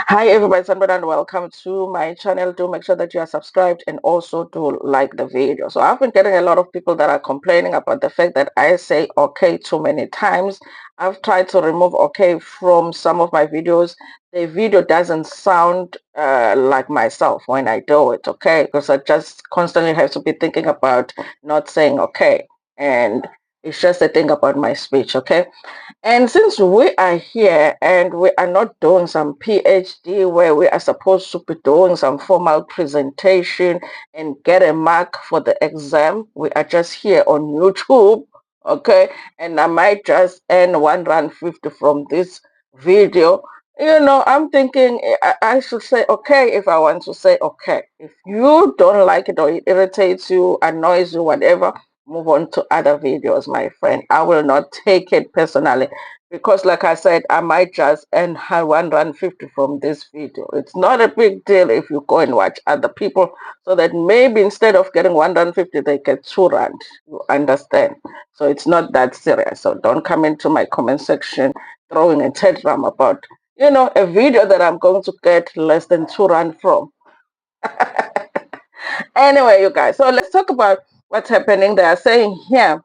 Hi everybody, Sanbada, and welcome to my channel. Do make sure that you are subscribed and also do like the video. So I've been getting a lot of people that are complaining about the fact that I say okay too many times. I've tried to remove okay from some of my videos. The video doesn't sound like myself when I do it, okay? Because I just constantly have to be thinking about not saying okay. And it's just a thing about my speech, okay? And since we are here and we are not doing some PhD where we are supposed to be doing some formal presentation and get a mark for the exam, we are just here on YouTube, okay? And I might just earn 1 Rand 50 from this video. I'm thinking I should say okay if I want to say okay. If you don't like it or it irritates you, annoys you, whatever, move on to other videos, my friend. I will not take it personally because like I said, I might just earn 1 Rand 50 from this video. It's not a big deal if you go and watch other people, so that maybe instead of getting 1 Rand 50, they get 2 Rand. You understand? So it's not that serious. So don't come into my comment section throwing a tantrum about a video that I'm going to get less than 2 Rand from. Anyway, you guys, so let's talk about what's happening. They are saying here,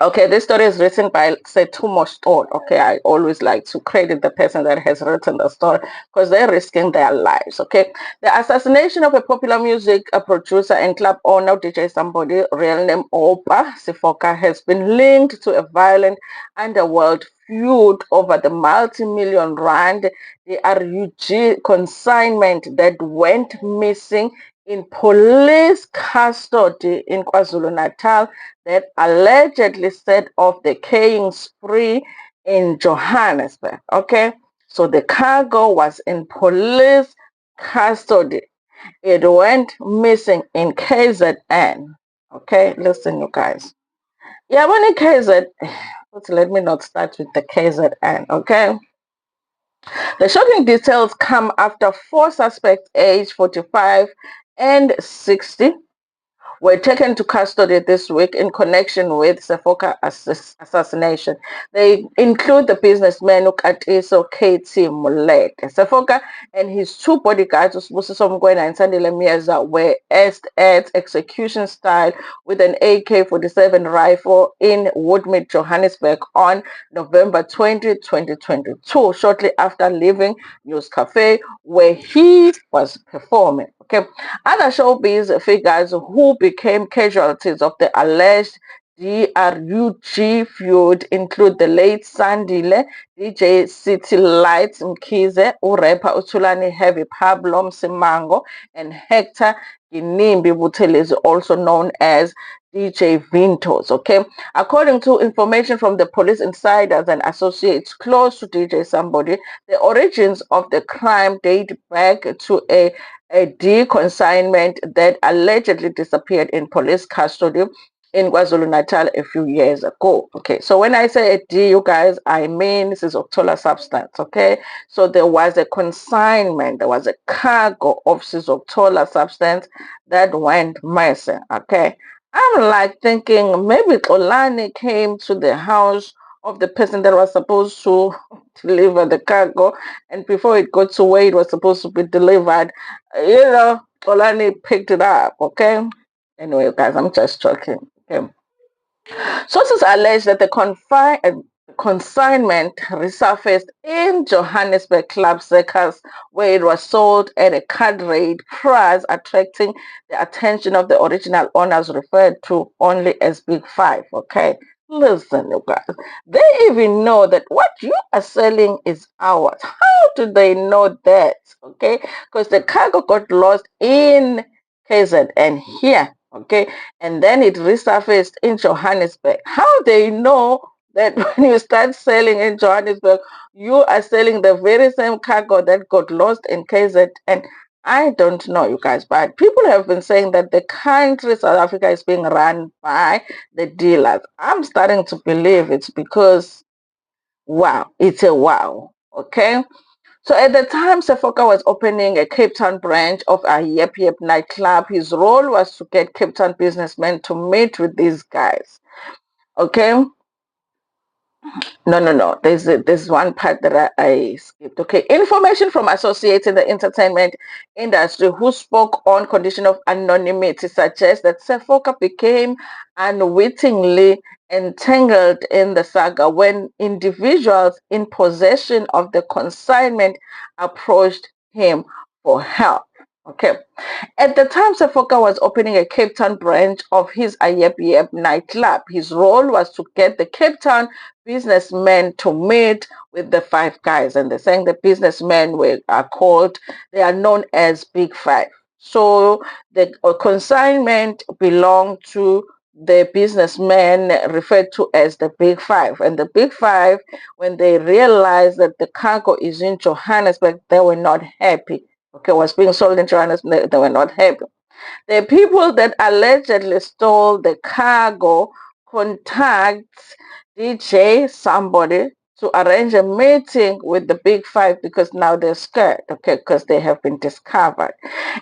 okay, this story is written by Setumo Stone. Okay, I always like to credit the person that has written the story because they're risking their lives. Okay, the assassination of a popular music producer and club owner, DJ Somebody, real name Opa Sifoka, has been linked to a violent underworld feud over the multi-million rand DRUG consignment that went missing in police custody in KwaZulu-Natal that allegedly set off the killing spree in Johannesburg. Okay, so the cargo was in police custody. It went missing in KZN. Okay, listen, you guys. Yeah, when in KZN, let me not start with the KZN. Okay. The shocking details come after four suspects aged 45 and 60 were taken to custody this week in connection with Sefoka assassination. They include the businessman Ukatiso KT Mulete. Sefoka and his two bodyguards, Usibusiso Mkwena and Sandile Mieza, were asked at execution style with an AK-47 rifle in Woodmead, Johannesburg on November 20, 2022, shortly after leaving News Cafe where he was performing. Okay, other showbiz figures who became casualties of the alleged DRUG feud include the late Sandile, DJ City Lights Mkhize, urapper Utulani Heavy Pablo Msimango, and Hector Ginimbi Buthelezi, also known as DJ Vintos. Okay, according to information from the police insiders and associates close to DJ Somebody, the origins of the crime date back to a D consignment that allegedly disappeared in police custody in KwaZulu-Natal a few years ago. Okay, so when I say a D, you guys, I mean this is Octola substance. Okay, so there was a consignment, there was a cargo of Octola substance that went missing. Okay, I'm like thinking maybe Olani came to the house of the person that was supposed to deliver the cargo, and before it got to where it was supposed to be delivered, Olani picked it up. Okay, anyway, guys, I'm just joking. Okay, sources allege that the consignment resurfaced in Johannesburg Club Circus, where it was sold at a card rate price, attracting the attention of the original owners, referred to only as Big Five. Okay, listen, you guys, they even know that what you are selling is ours. How do they know that? Okay, because the cargo got lost in KZN here. Okay, and then it resurfaced in Johannesburg. How they know that when you start selling in Johannesburg, you are selling the very same cargo that got lost in KZN? I don't know, you guys, but people have been saying that the country South Africa is being run by the dealers. I'm starting to believe it's because, wow, it's a wow. Okay. So at the time Sefoka was opening a Cape Town branch of a Yep Yep nightclub, his role was to get Cape Town businessmen to meet with these guys. Okay. No. There's one part that I skipped. Okay. Information from associates in the entertainment industry who spoke on condition of anonymity suggests that Sefoka became unwittingly entangled in the saga when individuals in possession of the consignment approached him for help. Okay. At the time, Sefoka was opening a Cape Town branch of his Ayep Yep nightclub. His role was to get the Cape Town businessmen to meet with the five guys. And they're saying the businessmen they are known as Big Five. So the consignment belonged to the businessmen referred to as the Big Five. And the Big Five, when they realized that the cargo is in Johannesburg, they were not happy. Okay, was being sold in Johannesburg, they were not happy. The people that allegedly stole the cargo contacts DJ somebody to arrange a meeting with the Big Five because now they're scared, okay, because they have been discovered.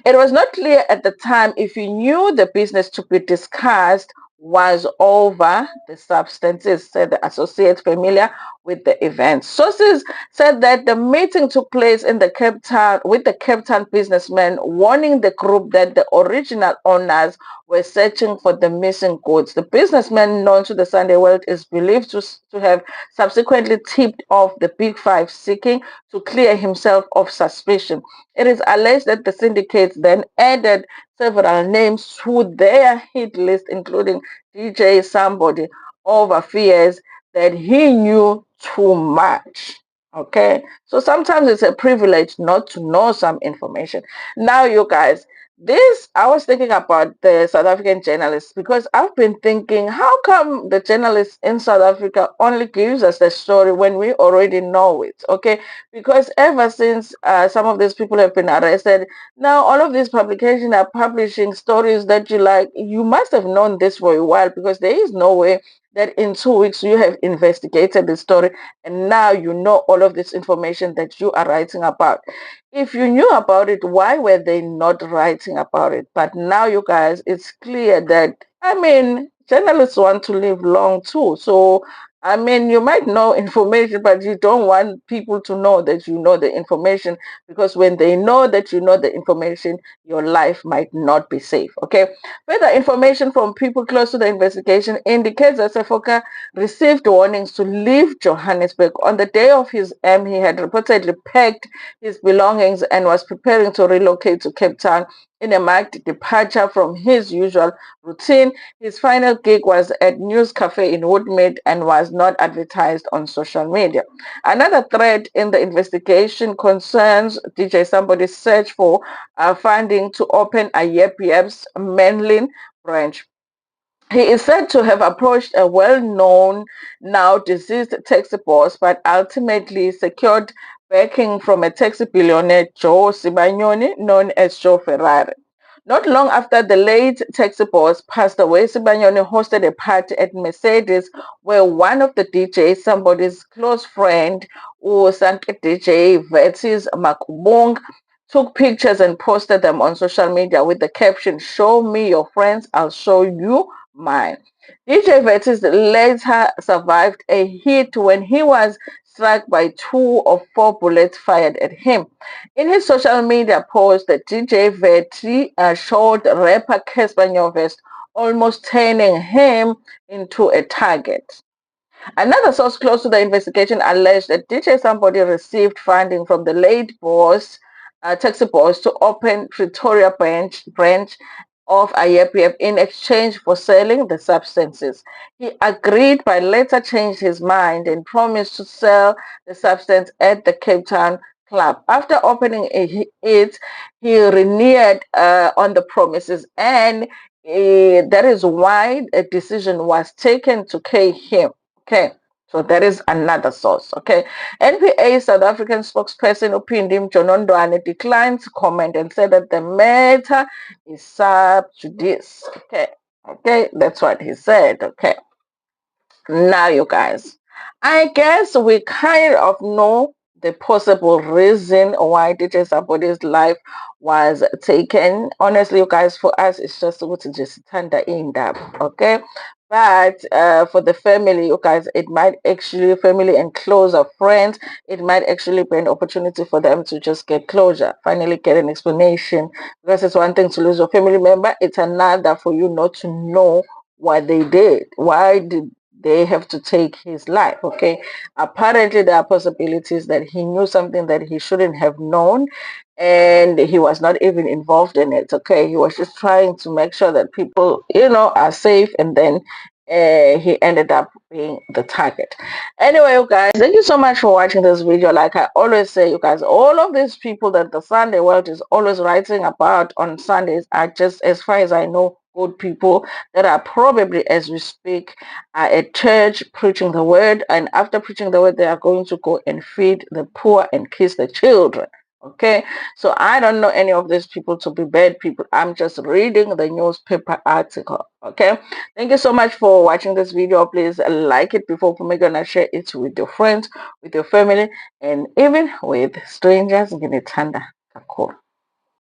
It was not clear at the time if he knew the business to be discussed was over the substances, said the associate familiar with the event. Sources said that the meeting took place in the Cape Town with the Cape Town businessmen, warning the group that the original owners were searching for the missing goods. The businessman, known to the Sunday World, is believed to have subsequently tipped off the Big Five, seeking to clear himself of suspicion. It is alleged that the syndicates then added several names to their hit list, including DJ Somebody, over fears that he knew too much. Okay, so sometimes it's a privilege not to know some information. Now, you guys, this I was thinking about the South African journalists because I've been thinking, how come the journalists in South Africa only gives us the story when we already know it? Okay, because ever since some of these people have been arrested, now all of these publications are publishing stories that you like. You must have known this for a while because there is no way that in 2 weeks you have investigated the story and now you know all of this information that you are writing about. If you knew about it, why were they not writing about it? But now, you guys, it's clear that, I mean, journalists want to live long too. So, I mean, you might know information, but you don't want people to know that you know the information because when they know that you know the information, your life might not be safe. Okay. Further information from people close to the investigation indicates that Sefoka received warnings to leave Johannesburg. On the day of his he had reportedly packed his belongings and was preparing to relocate to Cape Town in a marked departure from his usual routine. His final gig was at News Cafe in Woodmead and was not advertised on social media. Another thread in the investigation concerns DJ Somebody's search for funding to open a Yep's Menlyn branch. He is said to have approached a well-known, now deceased taxi boss, but ultimately secured backing from a taxi billionaire, Joe Sibanyoni, known as Joe Ferrari. Not long after the late taxi boss passed away, Sibanyoni hosted a party at Mercedes where one of the DJs, somebody's close friend, Sanke DJ Vetis Makubung, took pictures and posted them on social media with the caption, "Show me your friends, I'll show you mine." DJ Vetis later survived a hit when he was struck by 2 of 4 bullets fired at him. In his social media post, the DJ Veti showed rapper Casper Nyovest almost turning him into a target. Another source close to the investigation alleged that DJ Somebody received funding from the late boss, taxi boss, to open Pretoria branch of IAPF in exchange for selling the substances. He agreed but later changed his mind and promised to sell the substance at the Cape Town club. After opening it, he reneged on the promises, and that is why a decision was taken to pay him. Okay, so that is another source. Okay, NPA South African spokesperson Upindim Jonondwane declined to comment and said that the matter is sub judice. Okay, that's what he said. Okay, now you guys, I guess we kind of know the possible reason why DJ Sabody's life was taken. Honestly, you guys, for us, it's just to just turn the end up. Okay, But for the family, you guys, it might actually, family and closer friends, it might actually be an opportunity for them to just get closure, finally get an explanation. Because it's one thing to lose your family member, it's another for you not to know what they did. Why did they have to take his life? Okay. Apparently, there are possibilities that he knew something that he shouldn't have known, and he was not even involved in it. Okay. He was just trying to make sure that people, are safe, and then he ended up being the target. Anyway, you guys, thank you so much for watching this video. Like I always say, you guys, all of these people that the Sunday world is always writing about on Sundays are just, as far as I know, good people that are probably, as we speak, are at church preaching the word, and after preaching the word, they are going to go and feed the poor and kiss the children. Okay, so I don't know any of these people to be bad people. I'm just reading the newspaper article. Okay, thank you so much for watching this video. Please like it before we're gonna share it with your friends, with your family, and even with strangers. Nginethanda kakhulu.